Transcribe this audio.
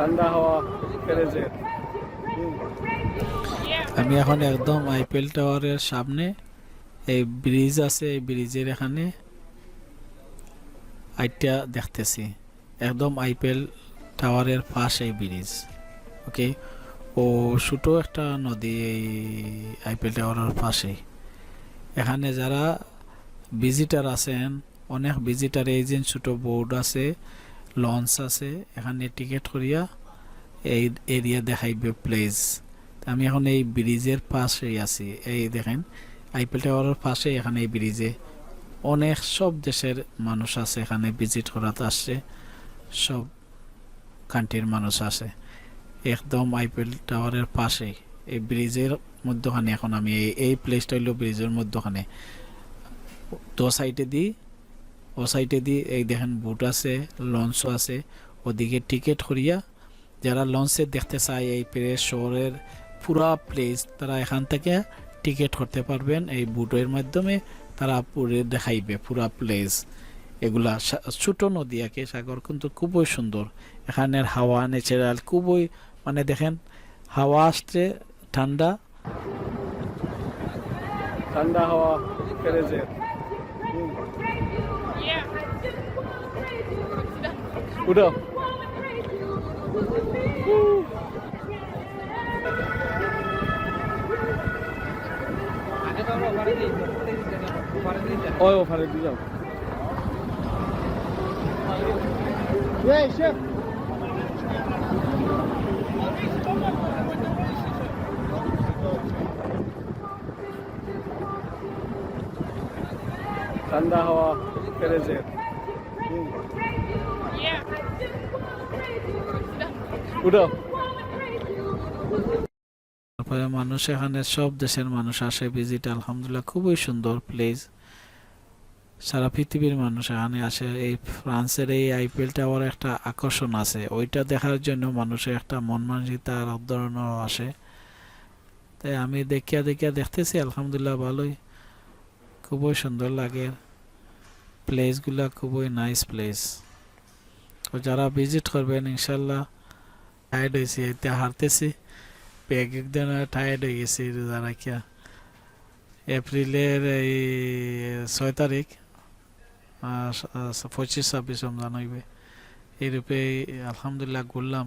ঠান্ডা হাওয়া ফেরেছে। আমি এখন একদম আইপিএল টাওয়ারের সামনে, এই ব্রিজ আছে, এই ব্রিজের এখানে আইটা দেখতেছি। একদম আইপিএল টাওয়ারের পাশে ব্রিজ। ওকে, ও ছোট একটা নদী এই আইপিএল টাওয়ারের পাশেই। এখানে যারা ভিজিটার আছেন, অনেক ভিজিটার, এই যে ছোট বোর্ড আছে, লঞ্চ আছে, এখানে টিকিট করিয়া এই এরিয়া দেখাইবে প্লেস। আমি এখন এই ব্রিজের পাশেই আছি। এই দেখেন আইপিএল টাওয়ারের পাশে, এখানে এই ব্রিজে অনেক সব দেশের মানুষ আছে, এখানে ভিজিট করাতে আসছে, সব কান্ট্রির মানুষ আছে। একদম আইপিএল টাওয়ারের পাশেই এই ব্রিজের মধ্যখানে এখন আমি এই প্লেসটা হইল ব্রিজের মধ্যখানে। তো সাইডে দিই, ও সাইডে দিই এই দেখেন বুট আছে, লঞ্চও আছে। ওদিকে টিকিট করিয়া যারা লঞ্চে দেখতে চায় এই প্লেস শহরের পুরা প্লেস, তারা এখান থেকে টিকিট করতে পারবেন। এই বুটের মাধ্যমে তারা পুরে দেখাইবে পুরা প্লেস। এগুলা ছোট নদী, একে সাগর কিন্তু খুবই সুন্দর। এখানের হাওয়া ন্যাচারাল খুবই, মানে দেখেন হাওয়া আসছে ঠান্ডা ঠান্ডা হাওয়া ফেরেছে। উঠো। ওই ওখানে দিয়ে যাও। ঠান্ডা হাওয়া ফেরেছে। উঠো। তারপরে মানুষ, এখানে সব দেশের মানুষ আসে ভিজিট। আলহামদুলিল্লাহ খুবই সুন্দর প্লেস। সারা পৃথিবীর মানুষ এখানে আসে। এই ফ্রান্সের এই আইপিএল টাওয়ার একটা আকর্ষণ আছে, ওইটা দেখার জন্য মানুষের একটা মন মানসিকতা আর ধরনেরও আসে। তাই আমি দেখিয়া দেখিয়া দেখতেছি, আলহামদুলিল্লাহ ভালোই, খুবই সুন্দর লাগে। প্লেসগুলা খুবই নাইস প্লেস। তো যারা ভিজিট করবেন ইনশাল্লাহ। টায়ার্ড হয়েছি, এতে হারতেছি, এক একদিন টায়ার্ড হয়ে গেছি রোজা রাখিয়া। এপ্রিলের এই 6 তারিখ 25-26 রমজান হইবে। এই রূপে আলহামদুলিল্লাহ ঘুরলাম।